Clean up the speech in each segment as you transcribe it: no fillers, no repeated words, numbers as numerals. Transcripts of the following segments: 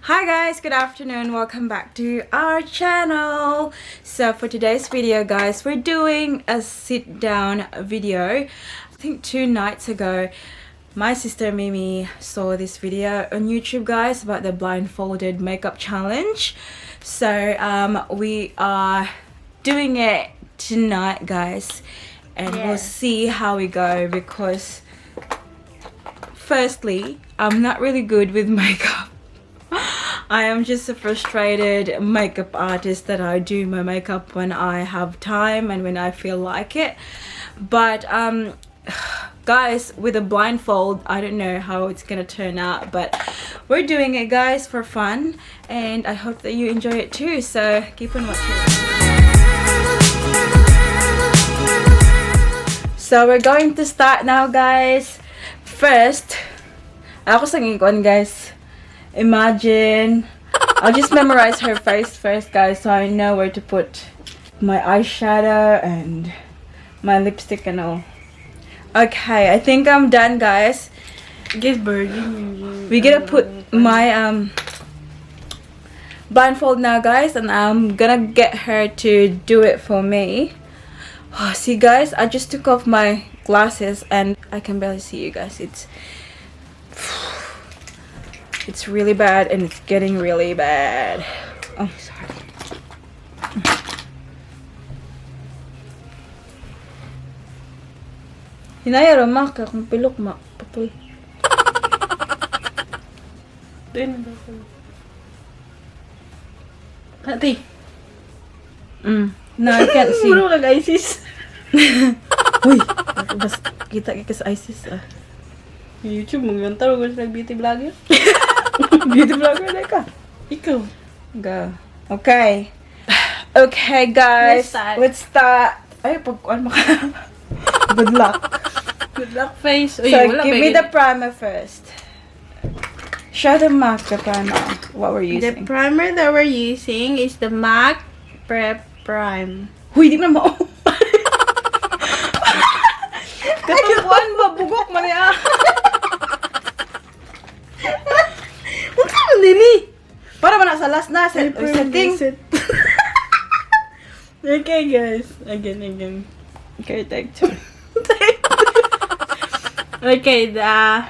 Hi guys, good afternoon. Welcome back to our channel. So for today's video guys, we're doing a sit down video. I think 2 nights ago my sister Mimi saw this video on YouTube guys about the blindfolded makeup challenge. So we are doing it tonight guys, and we'll see how we go, because firstly I'm not really good with makeup. I am just a frustrated makeup artist that I do my makeup when I have time and when I feel like it. But guys, with a blindfold, I don't know how it's gonna turn out, but we're doing it guys for fun, and I hope that you enjoy it too, so keep on watching. So we're going to start now guys. First, ako sa ngikon guys. Imagine, I'll just memorize her face first guys, so I know where to put my eyeshadow and my lipstick and all. Okay, I think I'm done guys. We gotta put my blindfold now guys, and I'm gonna get her to do it for me. Oh, see guys, I just took off my glasses and I can barely see you guys. It's really bad, and it's getting really bad. Oh, sorry. Hinaya ramak kung pilok mak patoy. Din ba ko? Ati. No, I can't see. Puro kag ISIS. Uy, bas kita sa ISIS ah. YouTube magantaro ko sa beauty vlogger. Beauty vlogger na ka. Ikaw. Go. Okay. Okay, guys. Let's start. Ay, pagkuan mo ka. Good luck. Good luck face. So, give me the primer first. Show the MAC the primer. What we're The using. primer that we're using is the MAC Prep Prime. Huy, di na mo. Katukuan ba? Bugok man niya. Huwag ka man din eh. Para man sa last na. Setting. Okay guys. Again. Okay, take 2. Okay, the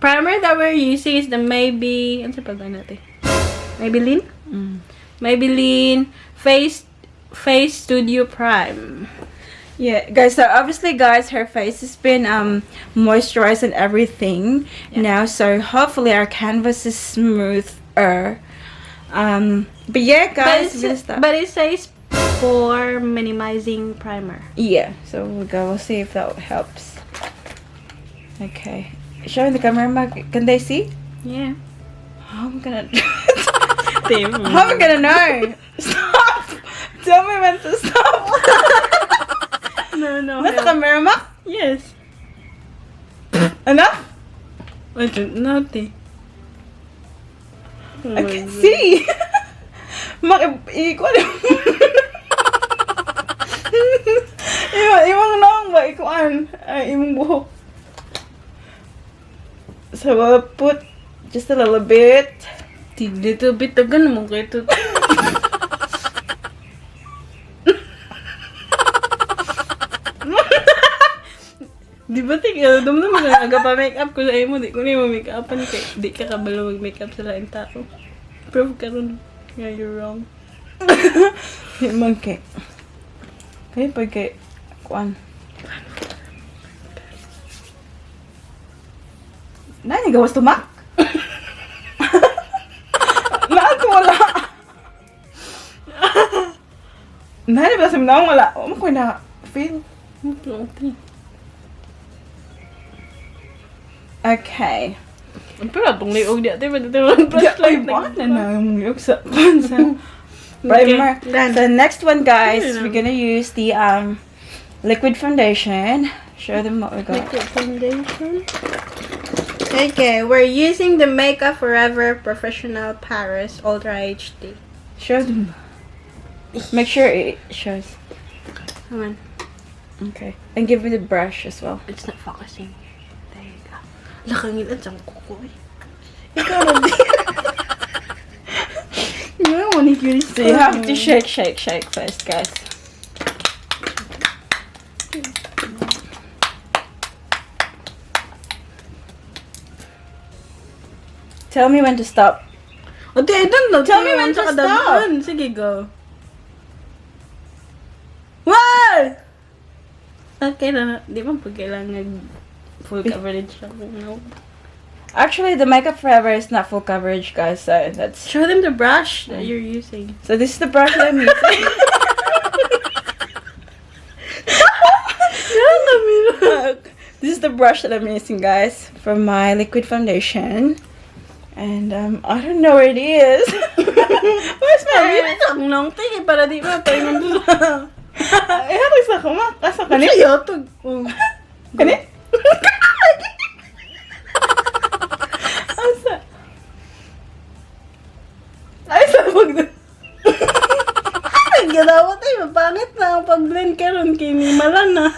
primer that we're using is the ano sa pagdaan natin? Maybelline? Maybelline Face Studio Prime. Yeah, guys, so obviously guys, her face has been moisturized and everything now, so hopefully our canvas is smoother. But yeah guys, but it says for minimizing primer. yeah, so we'll see if that helps. Okay, showing the camera, can they see? Yeah. How am I gonna do it? How am I gonna know? Stop! Tell me when to stop. No. Nasa camera ma? Yes. Enough? I don't know. I can see. Ikuan. Imang nang ba ikuan? Ay, imong buhok. So we'll put just a little bit. Little bit tagan mo kayo to. Di ba tinggal dum na mga pa makeup ko sa imo, di ko ni mo makeupan kay di ka kabalo mag makeup sa lain tao. Prove ka ron. Yeah, you're wrong. Imang kay. Kaya pa kay kuan. Nani gawas tumak? Naan wala. Nani ba sa mga wala? O mo ko na feel. Okay. Pero atong liog di ate ba dito lang flashlight na yung liog sa primer. So next one guys, we're gonna use the liquid foundation. Show them what we got. Liquid foundation. Okay, we're using the Makeup Forever Professional Paris Ultra HD. Show them. Make sure it shows. Come on. Okay. And give me the brush as well. It's not focusing. There you go. Lakangin ang siyang kuko eh. Ikaw na din. So you have to shake first, guys. Tell me when to stop. Okay, I don't know. Tell me when to stop. Sige, go. What? Okay na. Di ba pag kailangan full coverage lang? No. Actually, the Makeup Forever is not full coverage, guys. So that's. Show them the brush that you're using. So this is the brush that I'm using. This is the brush that I'm using, guys, for my liquid foundation. And I don't know where it is. Where's my Ay, ang long thing para di ba tayo nandun sa... Ay, hatag sa kuma. Asa ka ni? Ayaw to. Kani? Asa? Ay, sa pag... Ay, ganawa tayo. Mapangit na ang pag-blend karon kay ni Malana.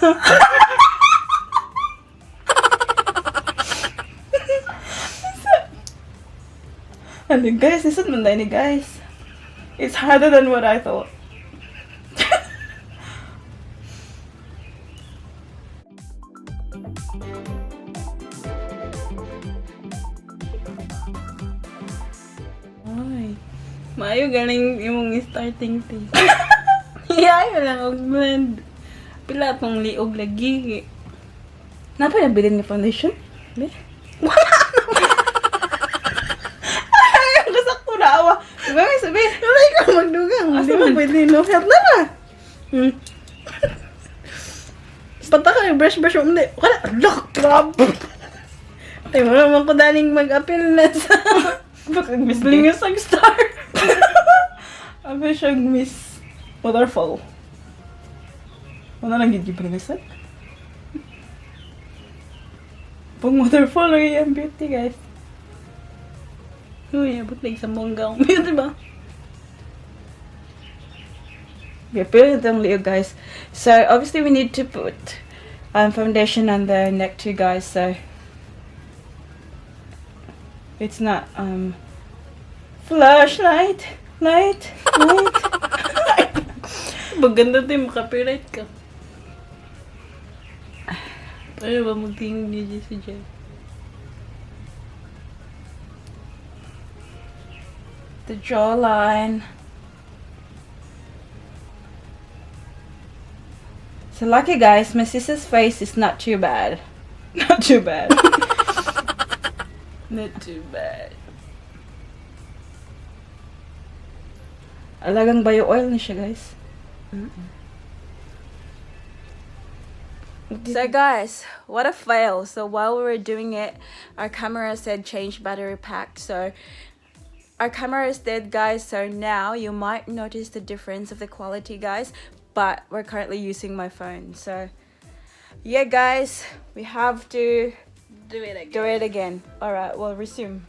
And guys, this is Manday ni guys. It's harder than what I thought. Ay. Maayo galing imong starting thing. Iyayo lang og blend. Pila tong liog lagi. Napa yung bilhin ng foundation? Be? Ay, ang kasakto na awa. Diba may sabihin? Wala ka magdugang. Hindi mo pwede no help na na. Pata ka yung brush mo. Hindi. Wala. Look. Grab. Ay, wala naman ko daling mag-appeal na sa... Blingas ang star. Abi siyang Miss Waterfall. Wala lang gid blingas. Pang waterfall ay ang beauty, guys. Uy, abot lang sa monggang. Yun, diba? Yeah, pero itong liog, guys. So obviously we need to put foundation on the neck too, guys. So it's not flashlight, light. Maganda tayo, makapiright ka. Ano ba magtingin ni si Jay? The jawline. So lucky, guys, my sister's face is not too bad. Not too bad. Not too bad. Alagang bio oil na siya, guys. So guys, what a fail. So while we were doing it, our camera said change battery pack. So our camera is dead, guys. So now you might notice the difference of the quality, guys. But we're currently using my phone. So yeah, guys, we have to Do it again. do it again. All right, we'll resume.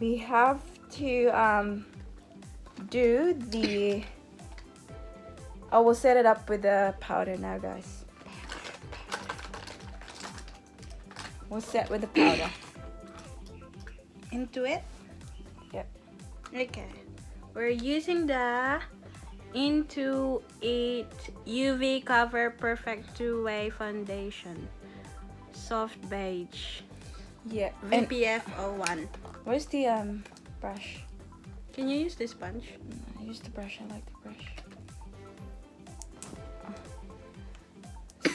We have to do the... I will set it up with the powder now, guys. We'll set with the powder. Into it? Yep. Okay. We're using the Into It UV Cover Perfect Two-Way Foundation. Soft beige. Yeah. And VPF 01. where's the brush? Can you use this sponge? I use the brush. I like the brush.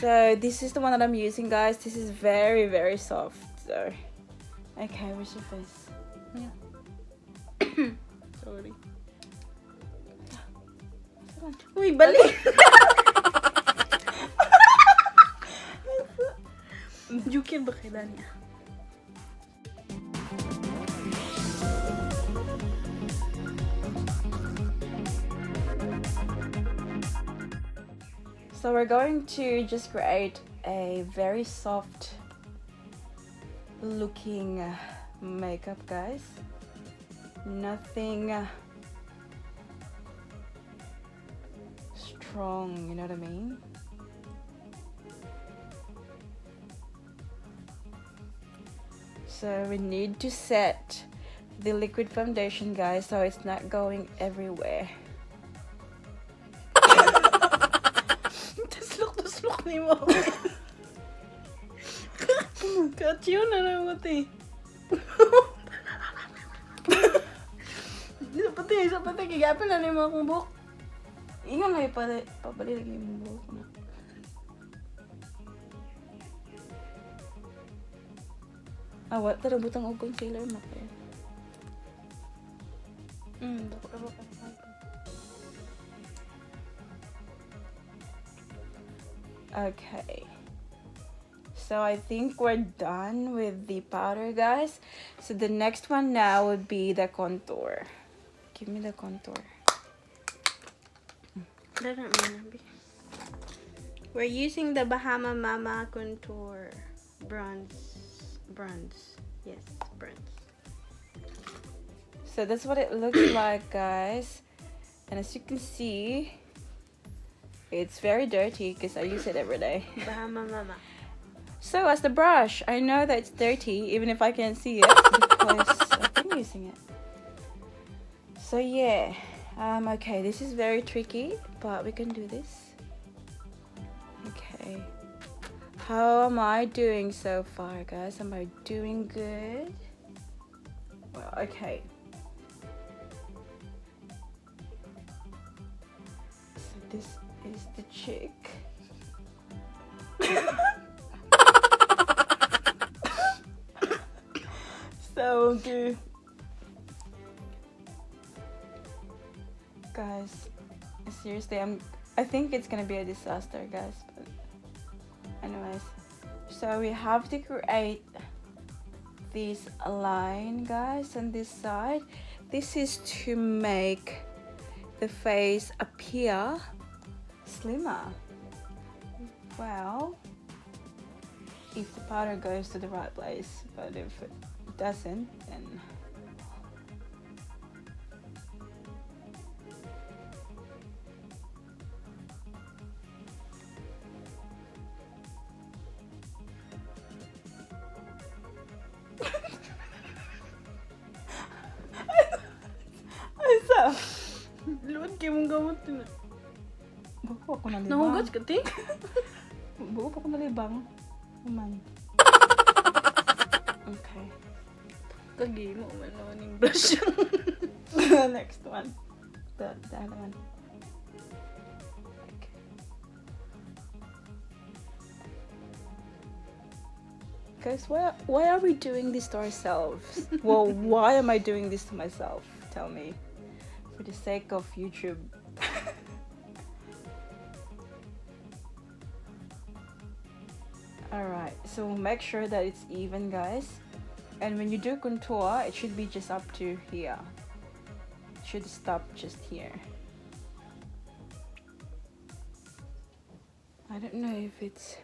So this is the one that I'm using, guys. This is very, very soft. So, okay, where's your face? Yeah. Sorry. Uy, balik! Jukir ba kailan niya? So we're going to just create a very soft looking makeup, guys. Nothing strong, you know what I mean? So we need to set the liquid foundation, guys, so it's not going everywhere. Taslok ni mo. Kacyo na naman ti. Isa pati, kigapin na ni mo akong buhok. Ingat nga ipabali lagi yung buhok na. Awat, tara butang og concealer na kayo. Dako ka. Okay. So I think we're done with the powder, guys. So the next one now would be the contour. Give me the contour. We're using the Bahama Mama Contour bronze. Yes, bronze. So that's what it looks like, guys. And as you can see, it's very dirty because I use it every day. Bahama Mama. So as the brush, I know that it's dirty even if I can't see it because I've been using it. So yeah, okay, this is very tricky, but we can do this. Okay, how am I doing so far, guys? Am I doing good? Well, okay. So this is the chick. So good. Guys, seriously, I think it's gonna be a disaster, guys, but anyways, so we have to create this line, guys, on this side. This is to make the face appear slimmer. Well, if the powder goes to the right place, but if it doesn't, then Luwad kayo mong gamot na. buko ako nalibang. Nahugas ka, ti? Buko ako nalibang. Naman. Okay. Kagi mo man naman yung blush. Next one. The other one. Okay. Guys, why are we doing this to ourselves? Well, why am I doing this to myself? Tell me. For the sake of YouTube. Alright, so make sure that it's even, guys. And when you do contour, it should be just up to here. It should stop just here. I don't know if it's...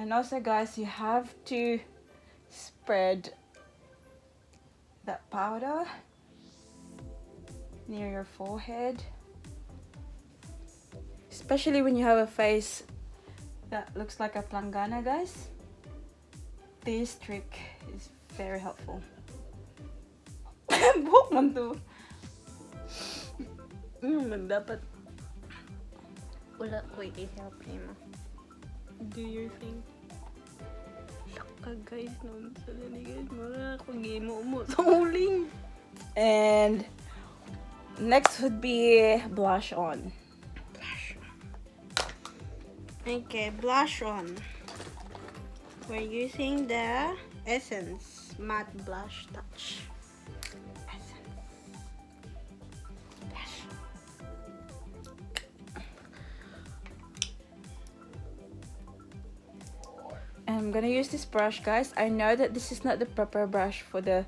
And also, guys, you have to spread that powder near your forehead, especially when you have a face that looks like a planggana, guys. This trick is very helpful. Buhok man to. Dapat wala ko i-help mo. Do your thing. Laka, guys, naman sa dali, guys. Mara ako gimo mo sa uling. And next would be blush on. Okay, blush on. We're using the Essence Matte Blush Touch. I'm gonna use this brush, guys. I know that this is not the proper brush for the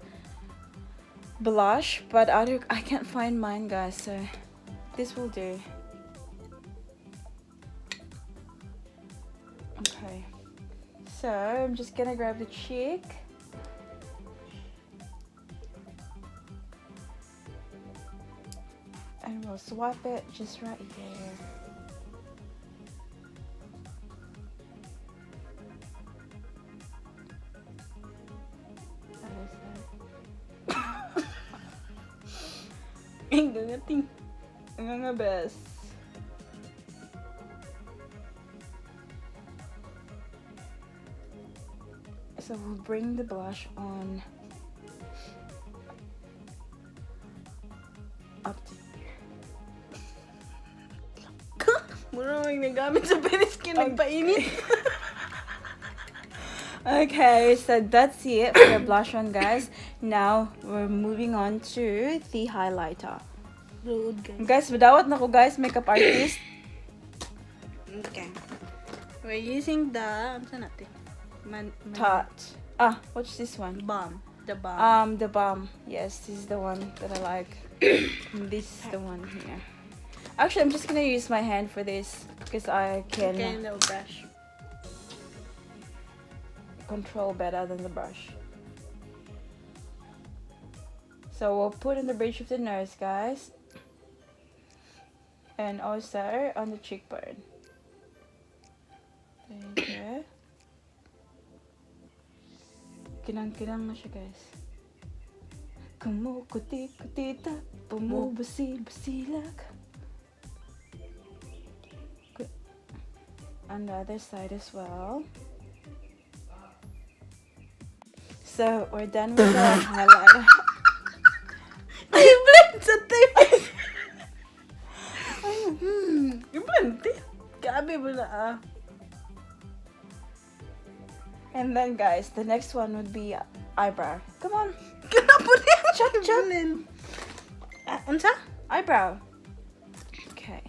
blush, but I can't find mine, guys, so this will do. Okay, so I'm just gonna grab the cheek. And we'll swap it just right there. Ingangating. Ang nga best. So we'll bring the blush on up to here. Mura may nagamit sa penis ka nagpainit. Okay, so that's it for the blush on, guys. Now we're moving on to the highlighter. Rude, guys. Guys, madawat na ko, guys, makeup artist. Okay. We're using the, ano sa natin? Tarte. What's this one? Balm. The balm. The balm. Yes, this is the one that I like. This is the one here. Actually, I'm just gonna use my hand for this because I can Okay, no brush. control better than the brush. So we'll put in the bridge of the nose, guys, and also on the cheekbone. There you go. Kinang-kinang na siya, guys. Kumukuti-kutita, bumubusi-busilak. On the other side as well. So we're done with the highlighter. Ay, blend sa tape! I-blend it. Gabi mo na And then, guys, the next one would be eyebrow. Come on. Kinapo niya. Chop, chop. Unsa? Eyebrow. Okay.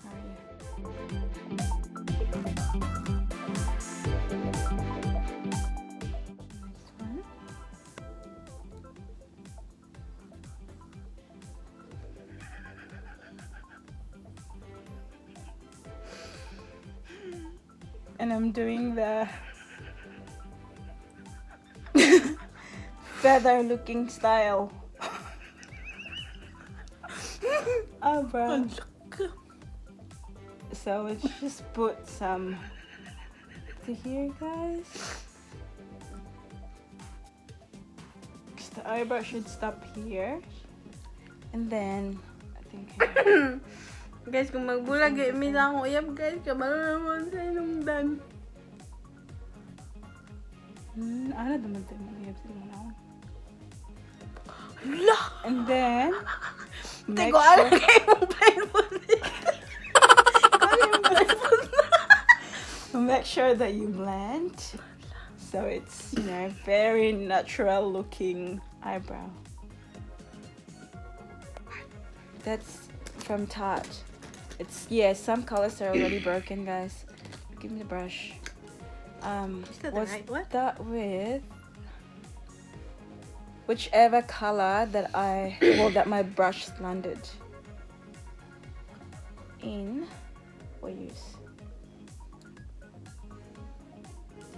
How are you? Next one. And I'm doing the feather looking style. Eyebrow. So let's just put some to here, guys. 'Cause the eyebrow should stop here. And then I think here. Guys, kung magbulag, may lang akong uyab, guys. Kabalo naman sa inungdan. Ano naman tayo mag-ihap sila na ako. Hala! And then Hindi ko alam kayo mong blindfold. make sure that you blend so it's, you know, very natural looking eyebrow. That's from Tarte. It's, yeah, some colors are already broken, guys. Give me the brush. that the What's right one? that with? Whichever color that that my brush landed in, we'll use.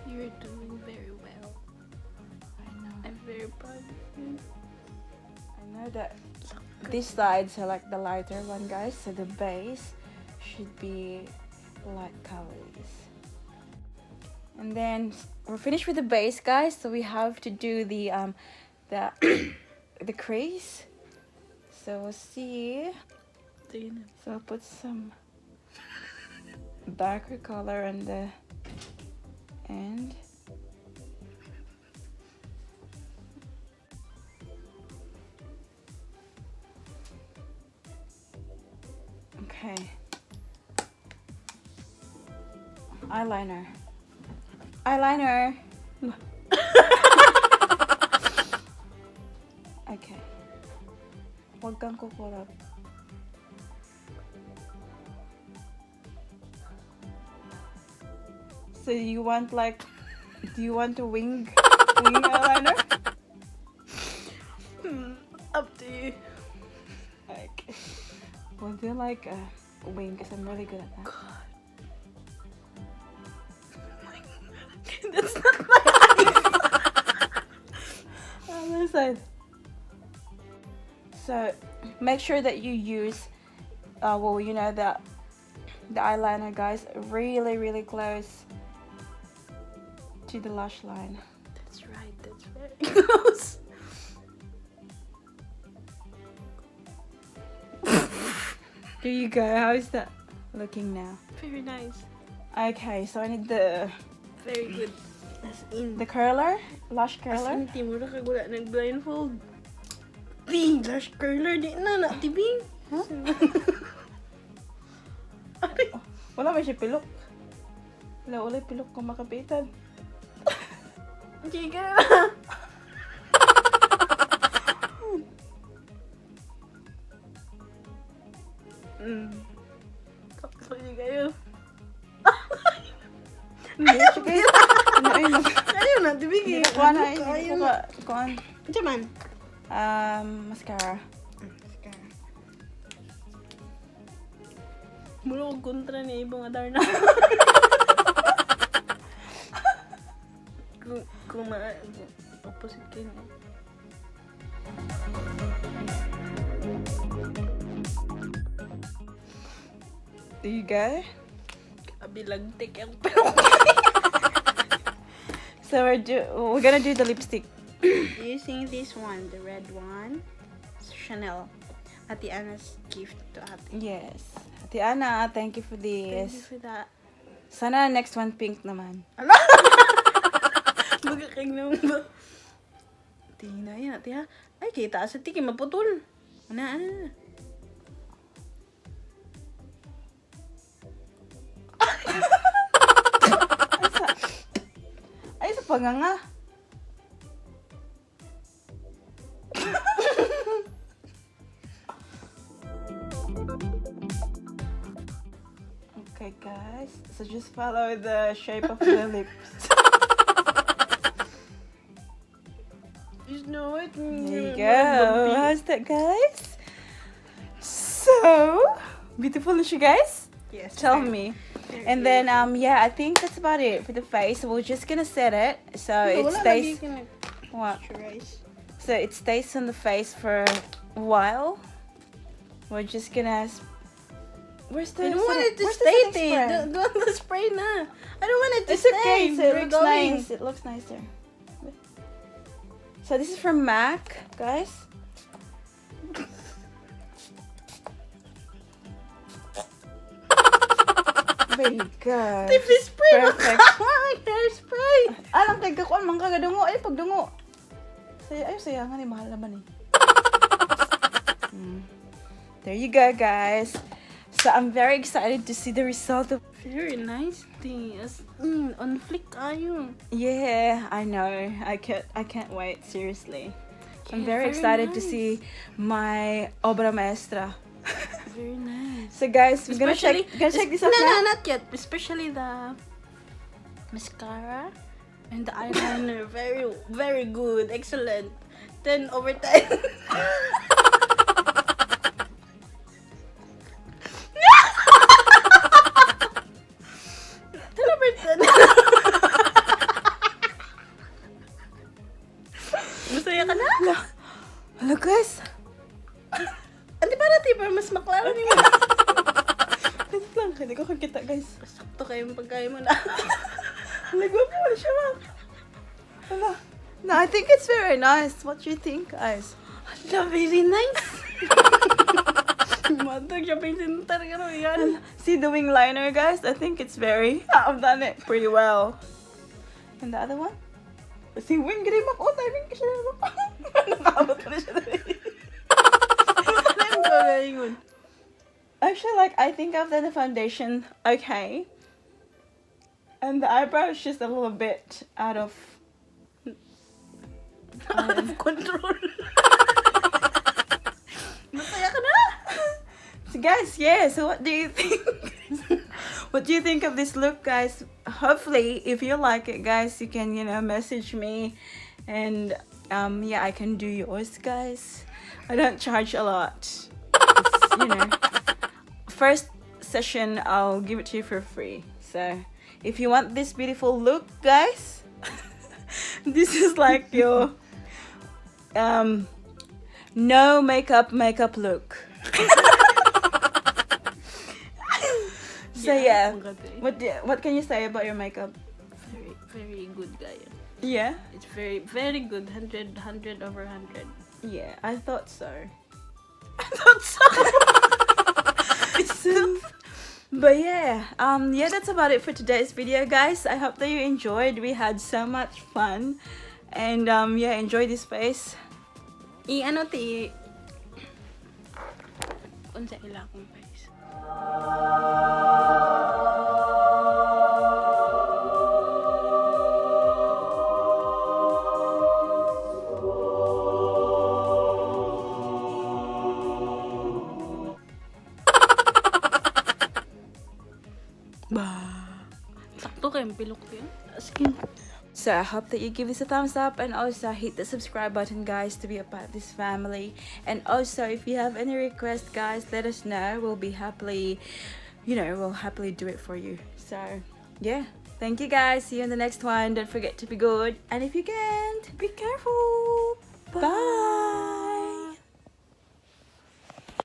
You're doing very well. I know. I'm very proud of you. I know that these sides are like the lighter one, guys, so the base should be light colors. And then we're finished with the base, guys, so we have to do the the crease. So we'll see. So I'll put some darker color on the end. Okay. Eyeliner. Eyeliner. Okay. Huwag kang kukurap. So you want like, do you want a wing eyeliner? Up to you. Okay. We'll do like a wing because I'm really good at that. That's not my eyes. Other side. So make sure that you use, well, you know, the eyeliner, guys, really close to the lash line. That's right. That's very close. There you go. How is that looking now? Very nice. Okay, so I need the Very good. As in. curler, lash As curler. in, timuro kag wala nag-blindfold. Di, lash curler. Di na, tibing. Huh? Ay, Wala ba siya pilok? Wala ulay pilok kung makapitan. Chica na. Kapso niya kayo. Hindi siya guys. Ano ay mag... Ayaw na, tibigin. Hindi ko kuha na ay. Ayaw Hindi ko na. kuha. Ito man. Mascara. Mula kong kontra niya ibang adar na. kung opposite kayo na. There you go. Kabilang tik ang pero. So we're gonna do the lipstick. Using this one, the red one. Chanel. Ate Anna's gift to Ate. Yes. Ate Ana, thank you for Thank you this. for that. Sana next one pink naman. Magkakig naman ba? Tingnan yan, ate ha. Ay, kita sa tiki, maputol. Ano. Ay, sa panganga. Okay, guys. So just follow the shape of the lips. You know it. There you go. How's that, guys? So beautiful, is you guys? Yes. Tell me. And then yeah, I think that's about it for the face. We're just gonna set it so it stays. What? So it stays on the face for a while. We're just gonna. Where's the? I don't want it to where's the stay setting there. spray? Don't the spray na. I don't want it to It's stay. okay. So it We're looks going. nice. It looks nicer. So this is from MAC, guys. Very good. Tip the spray. Perfect. Hairspray. Alam kay kakuan man kagadungo ay pagdungo. Saya sayangan ni mahal naman eh. There you go, guys. So I'm very excited to see the result of. Very nice thing. On flick ayo. Yeah, I know. I can't wait. Seriously, I'm Yeah, very very excited to nice. see my obra maestra. Very nice. So guys, we're gonna check this out No, now. not yet. Especially the mascara and the eyeliner. Very, very good. Excellent. 10 over 10. 10 over 10. Masaya ka na? Hello, guys. Andi para tiba mas maklaro ni mo. Wait lang, hindi ko kita, guys. Sakto kayo yung pagkain mo na. Nagwapo na siya, ma'am. Hala. No, I think it's very nice. What do you think, guys? Hala, very nice. Matag siya pinsintar ka na yan. See the wing liner, guys? I think it's very. I've done it pretty well. And the other one? See, wing green mak. Oh, timing ka siya. Nakaabot ko na siya. Actually, like, I think I've done the foundation okay. And the eyebrow is just a little bit out of control. Masaya ka na? So guys, yeah, so what do you think? What do you think of this look, guys? Hopefully, if you like it, guys, you can, message me. And, yeah, I can do yours, guys. I don't charge a lot. It's, first session, I'll give it to you for free. So, if you want this beautiful look, guys, this is like your no makeup look. So yeah, what can you say about your makeup? Very, very good guy. Yeah, It's very, very good. 100 over 100. yeah, I thought so. I thought so. But yeah, that's about it for today's video, guys. I hope that you enjoyed. We had so much fun, and enjoy this face. Ano ti? Unsa ila akong face? Sakto kay pilok ko yan. Skin. So I hope that you give this a thumbs up, and also hit the subscribe button, guys, to be a part of this family. And also, if you have any requests, guys, let us know. We'll be happily, we'll happily do it for you. So yeah, thank you, guys. See you in the next one. Don't forget to be good, and if you can't, be careful. Bye.